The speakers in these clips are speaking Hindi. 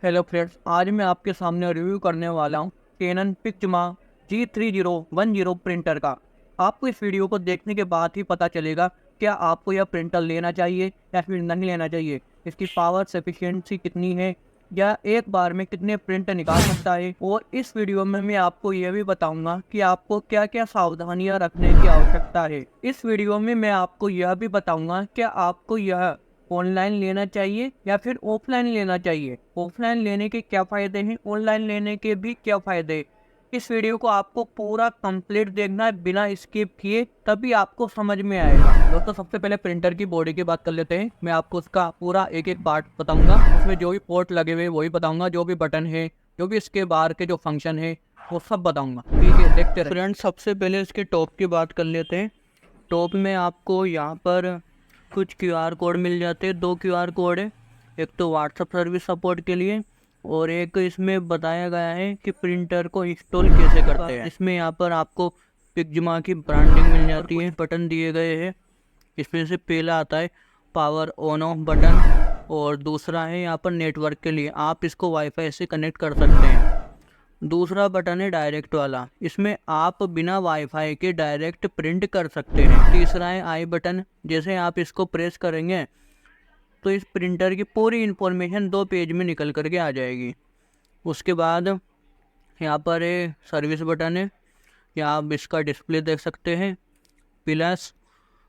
हेलो फ्रेंड्स, आज मैं आपके सामने रिव्यू करने वाला हूँ कैनन पिक्चमा G3010 प्रिंटर का। आपको इस वीडियो को देखने के बाद ही पता चलेगा क्या आपको यह प्रिंटर लेना चाहिए या फिर नहीं लेना चाहिए, इसकी पावर सफिशिएंसी कितनी है, या एक बार में कितने प्रिंट निकाल सकता है। और इस वीडियो में मैं आपको यह भी बताऊंगा कि आपको क्या क्या सावधानियां रखने की आवश्यकता है। इस वीडियो में मैं आपको यह भी बताऊंगा कि आपको यह ऑनलाइन लेना चाहिए या फिर ऑफलाइन लेना चाहिए, ऑफलाइन लेने के क्या फ़ायदे हैं, ऑनलाइन लेने के भी क्या फ़ायदे हैं। इस वीडियो को आपको पूरा कंप्लीट देखना है बिना स्किप किए, तभी आपको समझ में आएगा। दोस्तों, सबसे पहले प्रिंटर की बॉडी की बात कर लेते हैं। मैं आपको उसका पूरा एक एक पार्ट बताऊंगा, उसमें जो भी पोर्ट लगे हुए वही बताऊंगा, जो भी बटन है, जो भी इसके बाहर के जो फंक्शन है वो सब बताऊंगा। ठीक है, देखते रहे। फ्रेंड्स, सबसे पहले इसके टॉप की बात कर लेते हैं। टॉप में आपको यहाँ पर कुछ क्यूआर कोड मिल जाते हैं। 2 क्यूआर कोड है, एक तो व्हाट्सअप सर्विस सपोर्ट के लिए और एक इसमें बताया गया है कि प्रिंटर को इंस्टॉल कैसे करते हैं। इसमें यहाँ पर आपको पिक्जमा की ब्रांडिंग मिल जाती है, बटन दिए गए हैं। इसमें से पहला आता है पावर ऑन ऑफ बटन और दूसरा है यहाँ पर नेटवर्क के लिए, आप इसको वाईफाई से कनेक्ट कर सकते हैं। दूसरा बटन है डायरेक्ट वाला, इसमें आप बिना वाईफाई के डायरेक्ट प्रिंट कर सकते हैं। तीसरा है आई बटन, जैसे आप इसको प्रेस करेंगे तो इस प्रिंटर की पूरी इंफॉर्मेशन 2 पेज में निकल करके आ जाएगी। उसके बाद यहाँ पर है सर्विस बटन है, यहाँ आप इसका डिस्प्ले देख सकते हैं। प्लस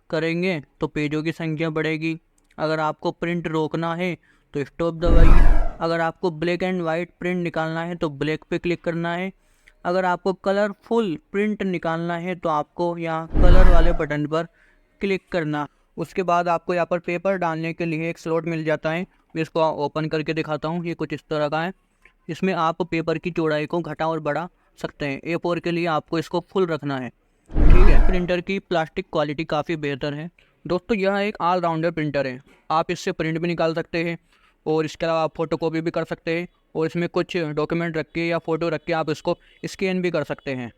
करेंगे तो पेजों की संख्या बढ़ेगी। अगर आपको प्रिंट रोकना है तो स्टॉप दबाइए। अगर आपको ब्लैक एंड वाइट प्रिंट निकालना है तो ब्लैक पे क्लिक करना है। अगर आपको कलरफुल प्रिंट निकालना है तो आपको यहाँ कलर वाले बटन पर क्लिक करना। उसके बाद आपको यहाँ पर पेपर डालने के लिए एक स्लॉट मिल जाता है। मैं इसको ओपन करके दिखाता हूँ। ये कुछ इस तरह का है। इसमें आप पेपर की चौड़ाई को घटा और बढ़ा सकते हैं। A4 के लिए आपको इसको फुल रखना है। ठीक है, प्रिंटर की प्लास्टिक क्वालिटी काफ़ी बेहतर है। दोस्तों, यह एक ऑलराउंडर प्रिंटर है। आप इससे प्रिंट भी निकाल सकते हैं और इसके अलावा आप फोटो कॉपी भी कर सकते हैं, और इसमें कुछ डॉक्यूमेंट रख के या फ़ोटो रख के आप इसको स्कैन भी कर सकते हैं।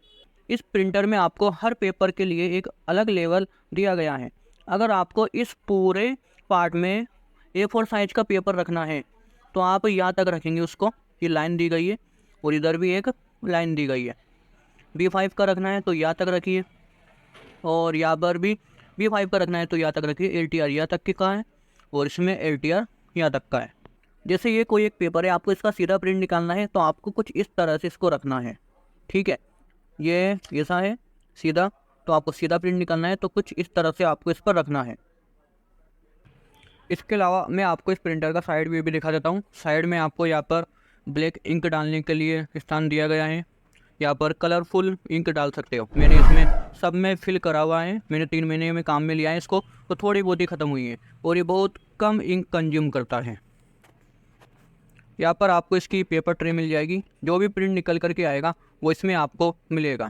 इस प्रिंटर में आपको हर पेपर के लिए एक अलग लेवल दिया गया है। अगर आपको इस पूरे पार्ट में A4 साइज का पेपर रखना है तो आप यहाँ तक रखेंगे उसको, ये लाइन दी गई है, और इधर भी एक लाइन दी गई है। B5 का रखना है तो यहाँ तक रखिए, और यहाँ पर भी B5 का रखना है तो यहाँ तक रखिए। LTR यहाँ तक की का है और इसमें LTR यहाँ तक का है। जैसे ये कोई एक पेपर है, आपको इसका सीधा प्रिंट निकालना है तो आपको कुछ इस तरह से इसको रखना है। ठीक है, ये ऐसा है सीधा, तो आपको सीधा प्रिंट निकालना है तो कुछ इस तरह से आपको इस पर रखना है। इसके अलावा मैं आपको इस प्रिंटर का साइड व्यू भी दिखा देता हूँ। साइड में आपको यहाँ पर ब्लैक इंक डालने के लिए स्थान दिया गया है। यहाँ पर कलरफुल इंक डाल सकते हो। मैंने इसमें सब में फिल करा हुआ है। मैंने 3 महीने में काम में लिया है इसको, तो थोड़ी बहुत ही ख़त्म हुई है और ये बहुत कम इंक कंज्यूम करता है। यहाँ पर आपको इसकी पेपर ट्रे मिल जाएगी। जो भी प्रिंट निकल करके आएगा वो इसमें आपको मिलेगा।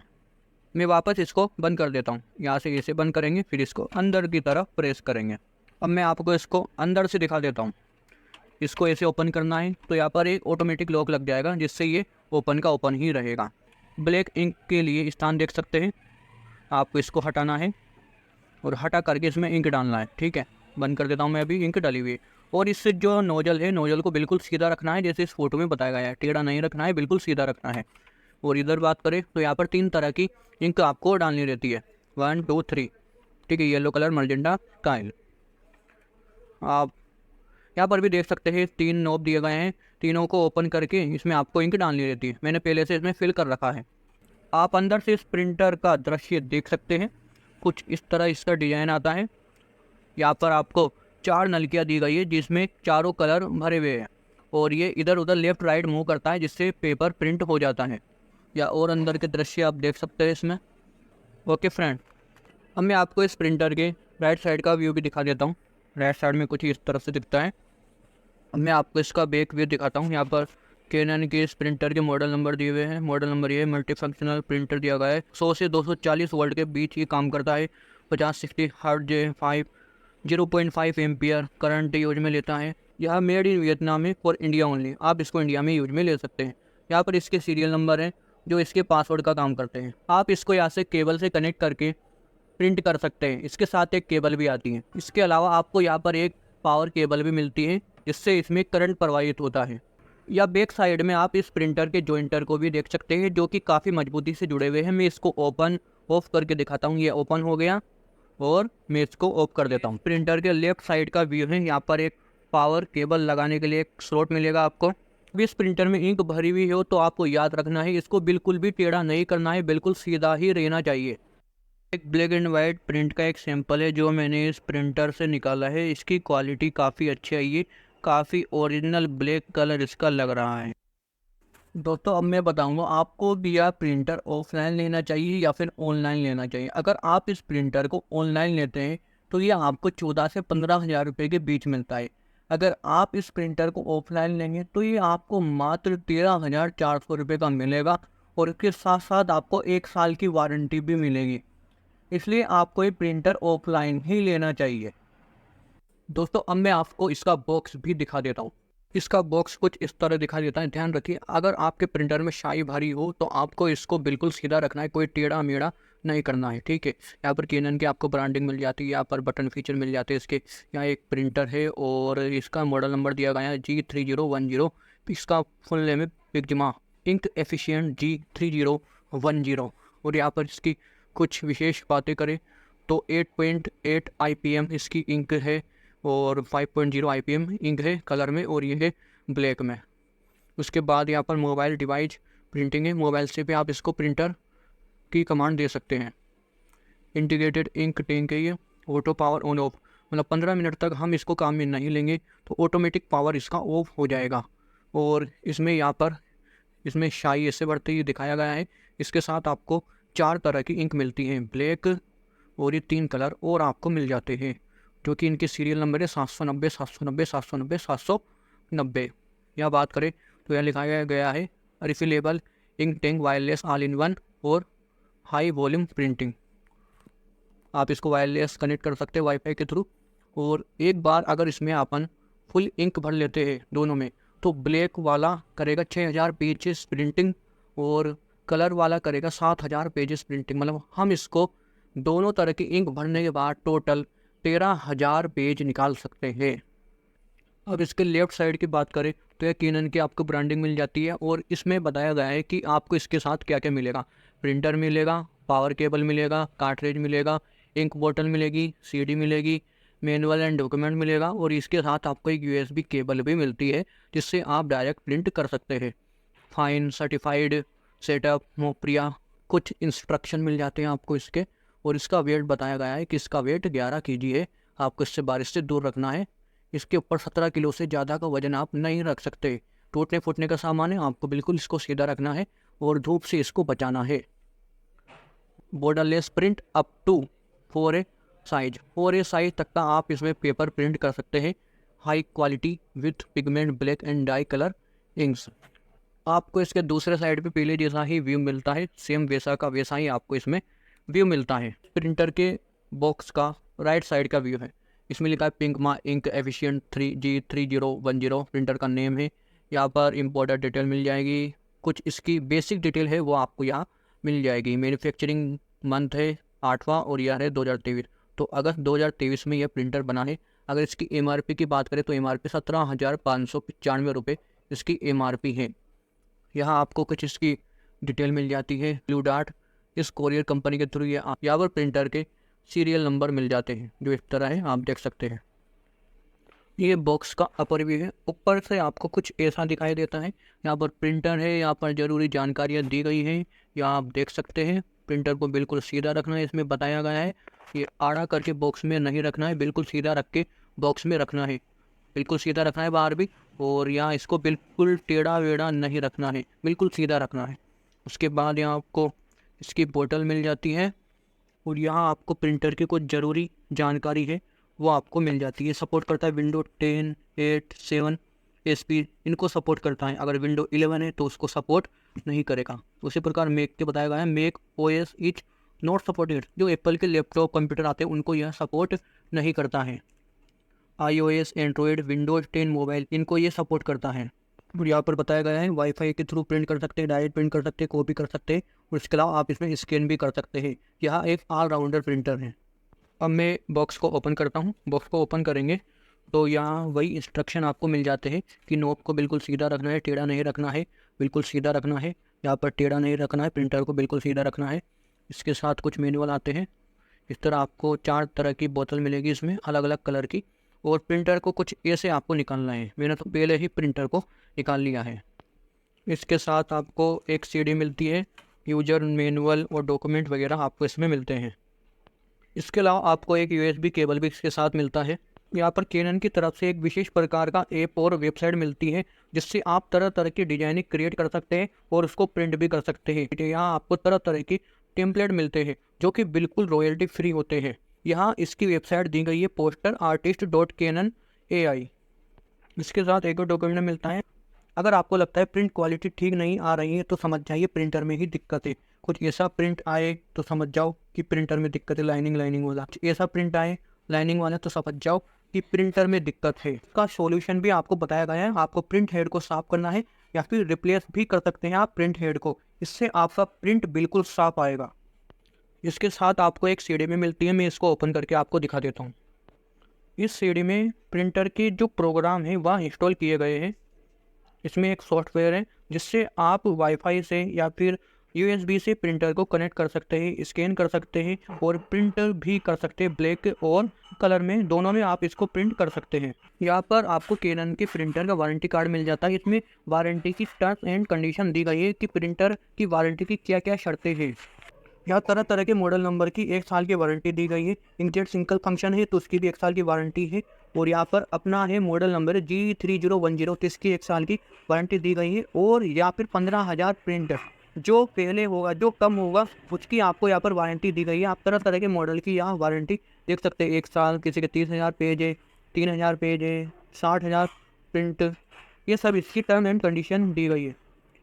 मैं वापस इसको बंद कर देता हूँ। यहाँ से इसे बंद करेंगे, फिर इसको अंदर की तरफ प्रेस करेंगे। अब मैं आपको इसको अंदर से दिखा देता हूँ। इसको ऐसे ओपन करना है तो यहाँ पर एक ऑटोमेटिक लॉक लग जाएगा, जिससे ये ओपन का ओपन ही रहेगा। ब्लैक इंक के लिए स्थान देख सकते हैं। आपको इसको हटाना है और हटा करके इसमें इंक डालना है। ठीक है, बंद कर देता हूँ मैं। अभी इंक डाली हुई है। और इससे जो नोजल है, नोजल को बिल्कुल सीधा रखना है, जैसे इस फोटो में बताया गया है। टेढ़ा नहीं रखना है, बिल्कुल सीधा रखना है। और इधर बात करें तो यहाँ पर 3 तरह की इंक आपको डालनी रहती है, 1 2 3। ठीक है, येलो कलर, मजेंटा, काइल। आप यहाँ पर भी देख सकते हैं 3 नॉब दिए गए हैं। तीनों को ओपन करके इसमें आपको इंक डालनी रहती है। मैंने पहले से इसमें फिल कर रखा है। आप अंदर से इस प्रिंटर का दृश्य देख सकते हैं। कुछ इस तरह इसका डिज़ाइन आता है। यहाँ पर आपको 4 नलकियाँ दी गई है, जिसमें चारों कलर भरे हुए हैं, और ये इधर उधर लेफ़्ट राइट मूव करता है, जिससे पेपर प्रिंट हो जाता है। या और अंदर के दृश्य आप देख सकते हैं इसमें। ओके फ्रेंड, अब मैं आपको इस प्रिंटर के राइट साइड का व्यू भी दिखा देता हूँ। राइट साइड में कुछ इस तरह से दिखता है। अब मैं आपको इसका बैक व्यू दिखाता हूँ। यहाँ पर कैनन के इस प्रिंटर के मॉडल नंबर दिए हुए हैं। मॉडल नंबर ये मल्टी फंक्शनल प्रिंटर दिया गया है। 100 से 240 वोल्ट के बीच ये काम करता है। 50-60 hertz J5 0.5 ampere current use में लेता है। यह मेड इन वियतनाम है, फॉर इंडिया ओनली। आप इसको इंडिया में यूज में ले सकते हैं। यहाँ पर इसके सीरियल नंबर हैं जो इसके पासवर्ड का काम करते हैं। आप इसको यहाँ से केबल से कनेक्ट करके प्रिंट कर सकते हैं। इसके साथ एक केबल भी आती है। इसके अलावा आपको यहाँ पर एक पावर केबल भी मिलती है, जिससे इसमें करंट प्रवाहित होता है। या बैक साइड में आप इस प्रिंटर के जॉइंटर को भी देख सकते हैं, जो कि काफ़ी मजबूती से जुड़े हुए हैं। मैं इसको ओपन ऑफ करके दिखाता हूँ। ये ओपन हो गया और मैं इसको ऑफ कर देता हूँ। प्रिंटर के लेफ्ट साइड का व्यू है। यहाँ पर एक पावर केबल लगाने के लिए एक स्लॉट मिलेगा आपको। इस प्रिंटर में इंक भरी हुई हो तो आपको याद रखना है, इसको बिल्कुल भी टेढ़ा नहीं करना है, बिल्कुल सीधा ही रहना चाहिए। एक ब्लैक एंड वाइट प्रिंट का एक सैंपल है जो मैंने इस प्रिंटर से निकाला है। इसकी क्वालिटी काफ़ी अच्छी है, ये काफ़ी ओरिजिनल ब्लैक कलर इसका लग रहा है। दोस्तों अब मैं बताऊंगा आपको भी यह प्रिंटर ऑफलाइन लेना चाहिए या फिर ऑनलाइन लेना चाहिए। अगर आप इस प्रिंटर को ऑनलाइन लेते हैं तो ये आपको 14 से 15,000 रुपये के बीच मिलता है। अगर आप इस प्रिंटर को ऑफलाइन लेंगे तो ये आपको मात्र 13,400 रुपये का मिलेगा और इसके साथ साथ आपको 1 साल की वारंटी भी मिलेगी। इसलिए आपको ये प्रिंटर ऑफलाइन ही लेना चाहिए। दोस्तों अब मैं आपको इसका बॉक्स भी दिखा देता हूँ। इसका बॉक्स कुछ इस तरह दिखाई देता है। ध्यान रखिए, अगर आपके प्रिंटर में स्याही भारी हो तो आपको इसको बिल्कुल सीधा रखना है, कोई टेढ़ा मेढ़ा नहीं करना है, ठीक है। यहाँ पर कैनन की आपको ब्रांडिंग मिल जाती है, यहाँ पर बटन फीचर मिल जाते हैं इसके। यहाँ एक प्रिंटर है और इसका मॉडल नंबर दिया गया है G3010। इसका फुल नेम है पिग्मा इंक एफिशिएंट G3010। और यहाँ पर इसकी कुछ विशेष बातें करें तो 8.8 IPM इसकी इंक है और 5.0 IPM इंक है कलर में, और ये है ब्लैक में। उसके बाद यहाँ पर मोबाइल डिवाइस प्रिंटिंग है, मोबाइल से भी आप इसको प्रिंटर की कमांड दे सकते हैं। इंटीग्रेटेड इंक टैंक है ये, ऑटो पावर ऑन ऑफ, मतलब 15 मिनट तक हम इसको काम में नहीं लेंगे तो ऑटोमेटिक पावर इसका ऑफ हो जाएगा। और इसमें यहाँ पर इसमें स्याही ऐसे बढ़ते ही दिखाया गया है। इसके साथ आपको 4 तरह की इंक मिलती हैं, ब्लैक और ये 3 कलर और आपको मिल जाते हैं, जो कि इनके सीरियल नंबर है 790 790 790 790। यह बात करें तो यह लिखाया गया है refillable ink tank wireless all in one और हाई वॉल्यूम प्रिंटिंग। आप इसको वायरलेस कनेक्ट कर सकते हैं वाईफाई के थ्रू। और एक बार अगर इसमें अपन फुल इंक भर लेते हैं दोनों में तो ब्लैक वाला करेगा 6000 पेजेस प्रिंटिंग और कलर वाला करेगा 7000 पेजेस प्रिंटिंग। मतलब हम इसको दोनों तरह की इंक भरने के बाद टोटल 13,000 पेज निकाल सकते हैं। अब इसके लेफ्ट साइड की बात करें तो यह कैनन की आपको ब्रांडिंग मिल जाती है और इसमें बताया गया है कि आपको इसके साथ क्या क्या मिलेगा। प्रिंटर मिलेगा, पावर केबल मिलेगा, कार्ट्रिज मिलेगा, इंक बोतल मिलेगी, CD मिलेगी, मैनुअल एंड डॉक्यूमेंट मिलेगा और इसके साथ आपको एक USB केबल भी मिलती है जिससे आप डायरेक्ट प्रिंट कर सकते हैं। फाइन सर्टिफाइड सेटअप मोप्रिया कुछ इंस्ट्रक्शन मिल जाते हैं आपको इसके। और इसका वेट बताया गया है कि इसका वेट 11 kg है, आपको इससे बारिश से दूर रखना है। इसके ऊपर 17 किलो से ज़्यादा का वजन आप नहीं रख सकते। टूटने फूटने का सामान है, आपको बिल्कुल इसको सीधा रखना है और धूप से इसको बचाना है। Borderless print up to 4A size, 4A size तक का आप इसमें पेपर प्रिंट कर सकते हैं। High quality with pigment black and dye colour inks. आपको इसके दूसरे साइड पे पहले जैसा ही व्यू मिलता है, सेम वैसा का वैसा ही आपको इसमें व्यू मिलता है। प्रिंटर के बॉक्स का राइट साइड का व्यू है। इसमें लिखा है पिग्मा इंक एफिशिएंट G3010। प्रिंटर का नेम है। यहाँ पर इम्पोर्टेंट डिटेल मिल जाएगी, कुछ इसकी बेसिक डिटेल है वो आपको यहाँ मिल जाएगी। मैन्युफैक्चरिंग मंथ है 8वां और यह है 2023। तो अगस्त 2023 में यह प्रिंटर बना है। अगर इसकी MRP की बात करें तो MRP 17,595 रुपये इसकी MRP है। यहाँ आपको कुछ इसकी डिटेल मिल जाती है। ब्लू डार्ट इस कोरियर कंपनी के थ्रू यहाँ पर प्रिंटर के सीरियल नंबर मिल जाते हैं जो इस तरह है, आप देख सकते हैं। ये बॉक्स का अपर व्यू है। ऊपर से आपको कुछ ऐसा दिखाई देता है। यहाँ पर प्रिंटर है, यहाँ पर ज़रूरी जानकारियाँ दी गई हैं, यहाँ आप देख सकते हैं। प्रिंटर को बिल्कुल सीधा रखना है, इसमें बताया गया है। ये आड़ा करके बॉक्स में नहीं रखना है, बिल्कुल सीधा रख के बॉक्स में रखना है, बिल्कुल सीधा रखना है बाहर भी। और यहाँ इसको बिल्कुल टेढ़ा वेढ़ा नहीं रखना है, बिल्कुल सीधा रखना है। उसके बाद यहाँ आपको इसकी बोतल मिल जाती है और यहाँ आपको प्रिंटर की कुछ ज़रूरी जानकारी है वो आपको मिल जाती है। सपोर्ट करता है विंडो 10, 8, 7 SP, इनको सपोर्ट करता है। अगर विंडो 11 है तो उसको सपोर्ट नहीं करेगा। उसी प्रकार मैक के बताया गया है Mac OS is not supported. जो एप्पल के लैपटॉप कंप्यूटर आते हैं उनको यह सपोर्ट नहीं करता है। iOS, एंड्रॉयड, विंडोज 10 मोबाइल, इनको ये सपोर्ट करता है। और यहाँ पर बताया गया है वाईफाई के थ्रू प्रिंट कर सकते हैं, डायरेक्ट प्रिंट कर सकते हैं, कॉपी कर सकते हैं और इसके अलावा आप इसमें स्कैन भी कर सकते हैं। यह एक ऑलराउंडर प्रिंटर है। अब मैं बॉक्स को ओपन करता हूँ। बॉक्स को ओपन करेंगे तो यहाँ वही इंस्ट्रक्शन आपको मिल जाते हैं कि नोब को बिल्कुल सीधा रखना है, टेढ़ा नहीं रखना है, बिल्कुल सीधा रखना है, यहाँ पर टेढ़ा नहीं रखना है, प्रिंटर को बिल्कुल सीधा रखना है। इसके साथ कुछ मैनुअल आते हैं। इस तरह आपको 4 तरह की बोतल मिलेगी इसमें, अलग अलग कलर की, और प्रिंटर को कुछ ऐसे आपको निकालना है। मैंने तो पहले ही प्रिंटर को निकाल लिया है। इसके साथ आपको एक सीडी मिलती है, यूजर मैनुअल और डॉक्यूमेंट वगैरह आपको इसमें मिलते हैं। इसके अलावा आपको एक यूएसबी केबल भी इसके साथ मिलता है। यहाँ पर कैनन की तरफ से एक विशेष प्रकार का ऐप और वेबसाइट मिलती है, जिससे आप तरह तरह की डिजाइनिंग क्रिएट कर सकते हैं और उसको प्रिंट भी कर सकते हैं। यहाँ आपको तरह तरह की टेम्पलेट मिलते हैं जो कि बिल्कुल रॉयल्टी फ्री होते हैं। यहाँ इसकी वेबसाइट दी गई है posterartist.canon.ai। इसके साथ एक और डॉक्यूमेंट मिलता है। अगर आपको लगता है प्रिंट क्वालिटी ठीक नहीं आ रही है तो समझ जाइए प्रिंटर में ही दिक्कत है। कुछ ऐसा प्रिंट आए तो समझ जाओ कि प्रिंटर में दिक्कत है, लाइनिंग वाला। ऐसा प्रिंट आए लाइनिंग वाला तो समझ जाओ कि प्रिंटर में दिक्कत है। इसका सॉल्यूशन भी आपको बताया गया है। आपको प्रिंट हेड को साफ करना है या फिर रिप्लेस भी कर सकते हैं आप प्रिंट हेड को। इससे आपका प्रिंट बिल्कुल साफ आएगा। इसके साथ आपको एक सीडी में मिलती है, मैं इसको ओपन करके आपको दिखा देता हूँ। इस सीडी में प्रिंटर के जो प्रोग्राम है वह इंस्टॉल किए गए हैं। इसमें एक सॉफ्टवेयर है जिससे आप वाईफाई से या फिर यूएसबी से प्रिंटर को कनेक्ट कर सकते हैं, स्कैन कर सकते हैं और प्रिंटर भी कर सकते हैं। ब्लैक और कलर में, दोनों में आप इसको प्रिंट कर सकते हैं। यहाँ पर आपको कैनन के प्रिंटर का वारंटी कार्ड मिल जाता है। इसमें वारंटी की टर्म्स एंड कंडीशन दी गई है कि प्रिंटर की वारंटी की क्या क्या शर्तें हैं। यहाँ तरह तरह के मॉडल नंबर की 1 साल की वारंटी दी गई है। इंकजेट सिंगल फंक्शन है तो उसकी भी 1 साल की वारंटी है। और यहाँ पर अपना है मॉडल नंबर है G3010, तो इसकी 1 साल की वारंटी दी गई है। और यहाँ पर 15,000 प्रिंटर जो पहले होगा, जो कम होगा, उसकी आपको यहाँ पर वारंटी दी गई है। आप तरह तरह के मॉडल की यहाँ वारंटी देख सकते हैं। 1 साल, किसी के 30,000 पेज है, 3,000 पेज है, 60,000 प्रिंट, ये सब इसकी टर्म एंड कंडीशन दी गई है।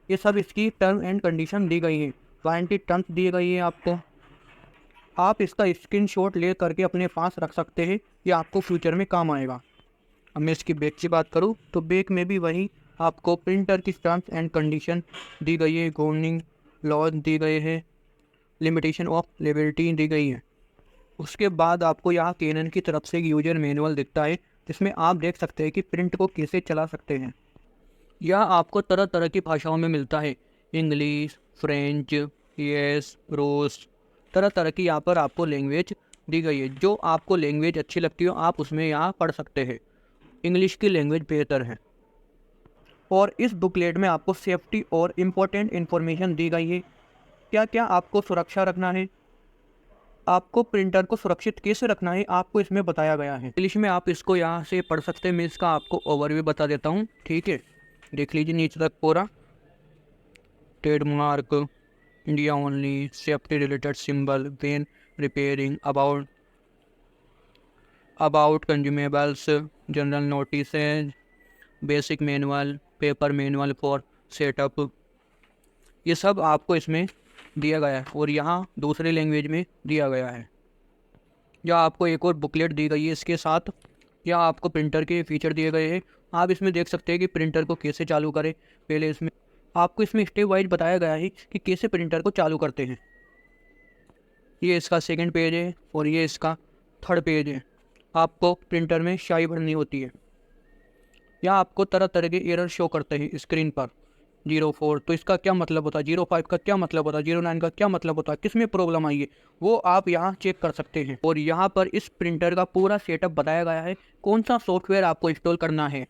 ये सब इसकी टर्म एंड कंडीशन दी गई है। वारंटी टर्म्स दी गई है आपको। आप इसका स्क्रीनशॉट ले करके अपने पास रख सकते हैं, ये आपको फ्यूचर में काम आएगा। अब मैं इसकी बैक की बात करूँ तो बैक में भी वही आपको प्रिंटर की टर्म्स एंड कंडीशन दी गई है, गवर्निंग लॉज दी गए हैं, लिमिटेशन ऑफ लायबिलिटी दी गई है। उसके बाद आपको यहाँ कैनन की तरफ से एक यूजर मैनुअल दिखता है, जिसमें आप देख सकते हैं कि प्रिंट को कैसे चला सकते हैं। यह आपको तरह तरह की भाषाओं में मिलता है, इंग्लिश, फ्रेंच, यूएस, रूस, तरह तरह की यहाँ पर आपको लैंग्वेज दी गई है। जो आपको लैंग्वेज अच्छी लगती हो आप उसमें यहाँ पढ़ सकते हैं। इंग्लिश की लैंग्वेज बेहतर है। और इस बुकलेट में आपको सेफ्टी और इम्पोर्टेंट इन्फॉर्मेशन दी गई है। क्या क्या आपको सुरक्षा रखना है, आपको प्रिंटर को सुरक्षित कैसे रखना है, आपको इसमें बताया गया है। इंग्लिश में आप इसको यहाँ से पढ़ सकते हैं। मैं इसका आपको ओवरव्यू बता देता हूँ, ठीक है। देख लीजिए नीचे तक पूरा। Trademark, India only, safety related symbol when repairing, about consumables, general notice, basic manual, paper manual for setup, ये सब आपको इसमें दिया गया है। और यहाँ दूसरी लैंग्वेज में दिया गया है। या आपको एक और बुकलेट दी गई है इसके साथ। या आपको प्रिंटर के फीचर दिए गए हैं। आप इसमें देख सकते हैं कि प्रिंटर को कैसे चालू करें। पहले इसमें आपको स्टेप वाइज बताया गया है कि कैसे प्रिंटर को चालू करते हैं। ये इसका सेकंड पेज है और ये इसका थर्ड पेज है। आपको प्रिंटर में स्याही भरनी होती है। यहाँ आपको तरह तरह के एरर शो करते हैं स्क्रीन पर। 04 तो इसका क्या मतलब होता है, 05 का क्या मतलब होता है, 09 का क्या मतलब होता है, किस में प्रॉब्लम आई है, वो आप यहाँ चेक कर सकते हैं। और यहाँ पर इस प्रिंटर का पूरा सेटअप बताया गया है, कौन सा सॉफ्टवेयर आपको इंस्टॉल करना है,